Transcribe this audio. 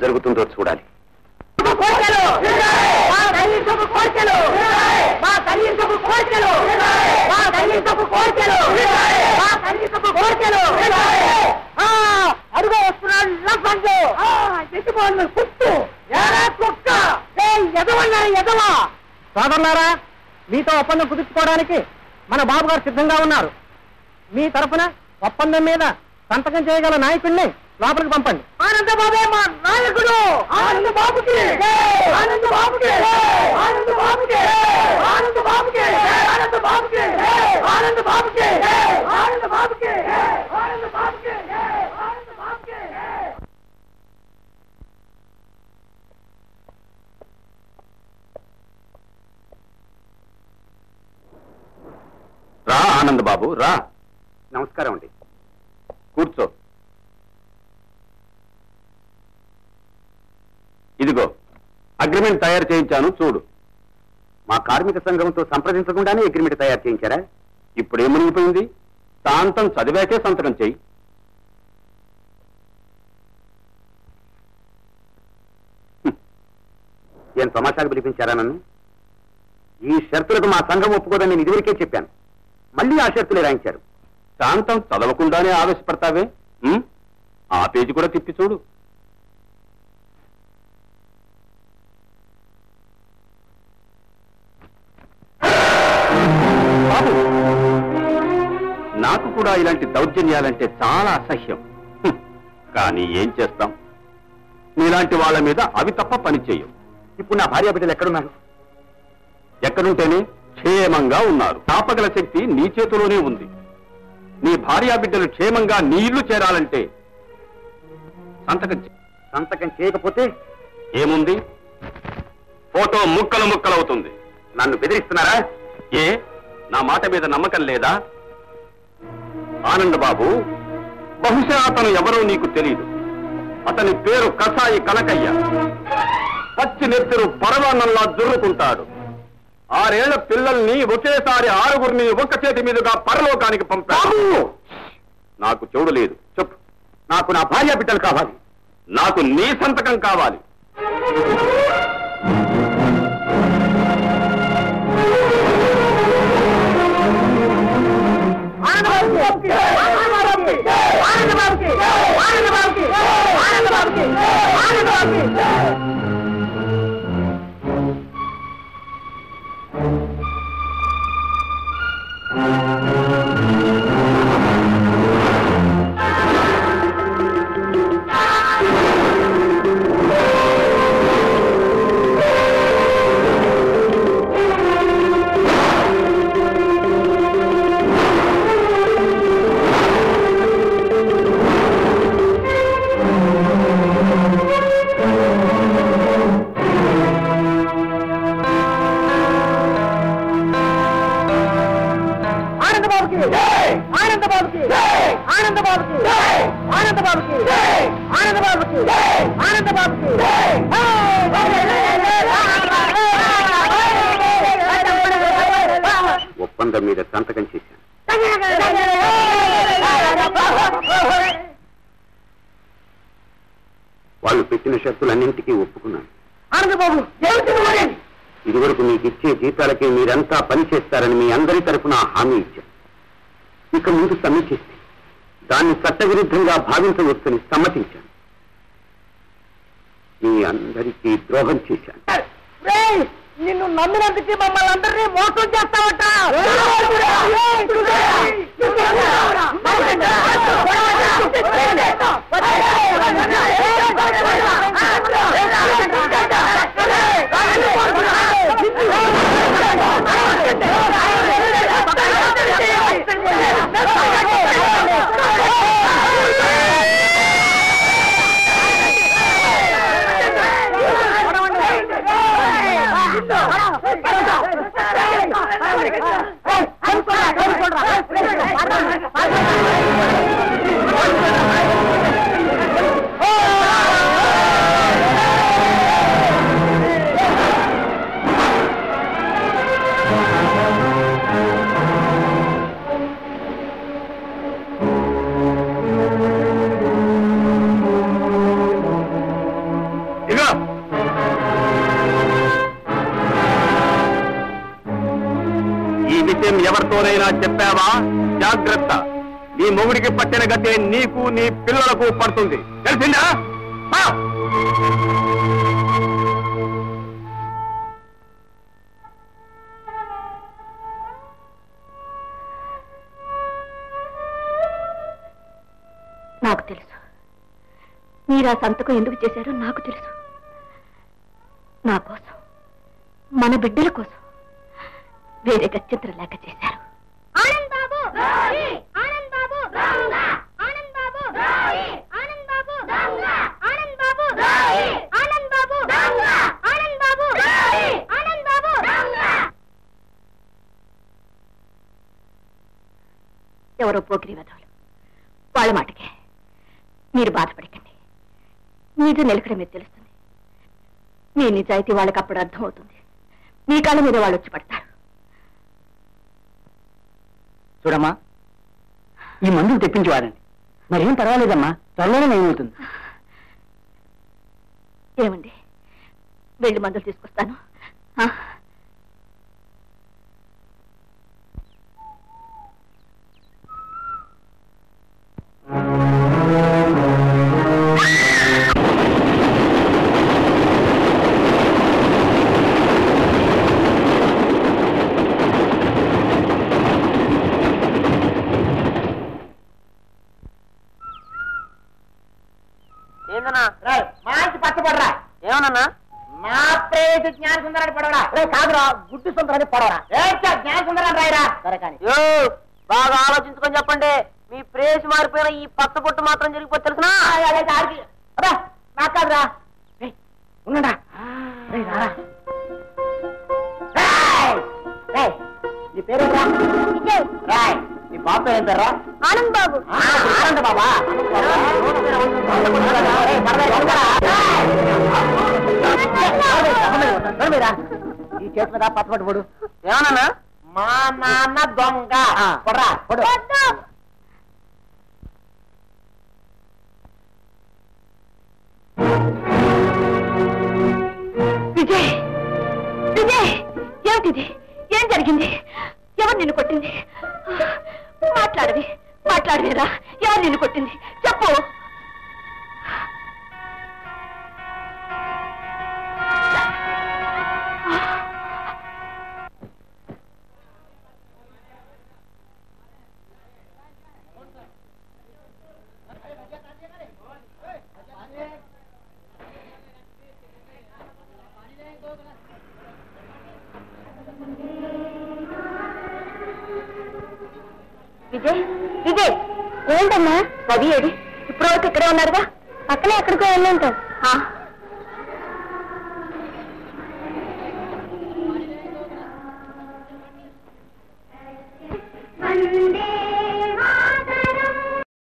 జరుగుతుందో చూడాలి. అడుగు వస్తున్నాడు ఎదవా. సోదరులారా, మీతో ఒప్పందం కుదుర్చుకోవడానికి మన బాబు గారు సిద్ధంగా ఉన్నారు. మీ తరఫున ఒప్పందం మీద సంతకం చేయగల నాయకుడిని లోపలికి పంపండి. ఆనందబాబే మా నాయకుడు. ఆనందబాబుకి ఆనందబాబుకి ఆనందబాబుకి ఆనందబాబుకి ఆనందబాబుకి ఆనందబాబుకి ఆనందబాబుకి ఆనందబాబుకి ఆనందబాబుకి. రా ఆనందబాబు, రా. నమస్కారం అండి. కూర్చో. ఇదిగో అగ్రిమెంట్ తయారు చేయించాను, చూడు. మా కార్మిక సంఘంతో సంప్రదించకుండానే అగ్రిమెంట్ తయారు చేయించారా? ఇప్పుడే మునిగిపోయింది. శాంతం చదివాకే సంతకం చేయి. ఏం సమాచారం పిలిపించారా నన్ను? ఈ షరతులకు మా సంఘం ఒప్పుకోదని నేను ఇదివరకే చెప్పాను. మళ్ళీ ఆ షరతులే రాయించారు. శాంతం చదవకుండానే ఆవేశపడతావే? ఆ పేజీ కూడా తిప్పి చూడు. బాబు, నాకు కూడా ఇలాంటి దౌర్జన్యాలంటే చాలా అసహ్యం. కానీ ఏం చేస్తాం? నీలాంటి వాళ్ళ మీద అవి తప్ప పని చేయవు. ఇప్పుడు నా భార్య బిడ్డలు ఎక్కడున్నారు? ఎక్కడుంటేనే క్షేమంగా ఉన్నారు. తాపగల శక్తి నీ చేతిలోనే ఉంది. నీ భార్యా బిడ్డలు క్షేమంగా నీ ఇల్లు చేరాలంటే సంతకం చేయకపోతే ఏముంది? ఫోటో ముక్కలు ముక్కలవుతుంది. నన్ను బెదిరిస్తున్నారా? ఏ నా మాట మీద నమ్మకం లేదా? ఆనందబాబు, బహుశా అతను ఎవరో నీకు తెలియదు. అతని పేరు కసాయి కనకయ్య. పచ్చి నెత్తురు పరవాన్నంలా జుర్రుకుంటాడు. 6 ఏళ్ల పిల్లల్ని ఒకేసారి 6గురిని ఒక్క చేతి మీదుగా పరలోకానికి పంపాడు. నాకు చెవుడు లేదు. చెప్పు. నాకు నా భార్య బిడ్డలు కావాలి. నాకు నీ సంతకం కావాలి. ఒప్పందం మీద సంతకం చేశాను. వాళ్ళు పెట్టిన షరతులన్నింటికీ ఒప్పుకున్నాను. ఇదివరకు మీకు ఇచ్చే జీతాలకి మీరంతా పనిచేస్తారని మీ అందరి తరఫున హామీ ఇచ్చాను. ఇక ముందు సమ్మె చేస్తే దాన్ని చట్టవిరుద్ధంగా భావించవచ్చని సమ్మతించాను. మీ అందరికీ ద్రోహం చేశాను. నిన్ను నమ్మినందుకు మమ్మల్ని అందరినీ మోసం చేస్తావట. ఎవరితోనైనా చెప్పావా? జాగ్రత్త, నీ మొగుడికి పట్టిన గతే నీకు నీ పిల్లలకు పడుతుంది, తెలిసిందా? నాకు తెలుసు మీరు ఆ సంతకం ఎందుకు చేశారో నాకు తెలుసు. నా కోసం, మన బిడ్డల కోసం వేరే గత్యంతరం లేక చేశారు. ఎవరో పోకిరి వెధవలు, వాళ్ళ మాటకే మీరు బాధపడకండి. నిజం నిలకడ మీరు తెలుస్తుంది. మీ నిజాయితీ వాళ్ళకి అప్పుడు అర్థమవుతుంది. మీ కాళ్ళ మీద వాళ్ళు వచ్చి పడతారు. చూడమ్మా, ఈ మందులు తెప్పించి వాడండి. మరేం పర్వాలేదమ్మా, త్వరలోనే నయమవుతుంది. ఏమండి, వెళ్ళి మందులు తీసుకొస్తాను. మంచి పచ్చపడరా. ఏమన్నా నా ప్రేయసి జ్ఞాన సుందరాన్ని పడవరా? కాదురా, గుడ్డు సుందరాన్ని పడవరా. జ్ఞాన సుందరాన్ని రాయరా. సరే కానీ బాగా ఆలోచించుకొని చెప్పండి. మీ ప్రేయసి మారిపోయిన ఈ పచ్చ పొట్టు మాత్రం జరిగిపోతే తెలుసునా? నాకు కాదురా. ఉండండా, నీ పేరు నీ బాబు పేరు ఏం పేర్రా? ఆనంద్ బాబు. ఆనంద బాబా. ఈ చేతి మీద పచ్చబట్టు పొడు. ఏమన్నా? మా నాన్న దొంగ. పొడరా పొడు. విజయ్, విజయ్, ఏమిటిది? ఏం జరిగింది? ఎవరు నిన్ను కొట్టింది? మాట్లాడవేరా? ఎవరు నిన్ను కొట్టింది? చెప్పు. విజయ్, ఏంటమ్మా? రవి ఏడి? ఇప్పుడు వరకు ఇక్కడే ఉన్నారుగా? పక్కనే ఎక్కడికో వెళ్ళి ఉంటాం.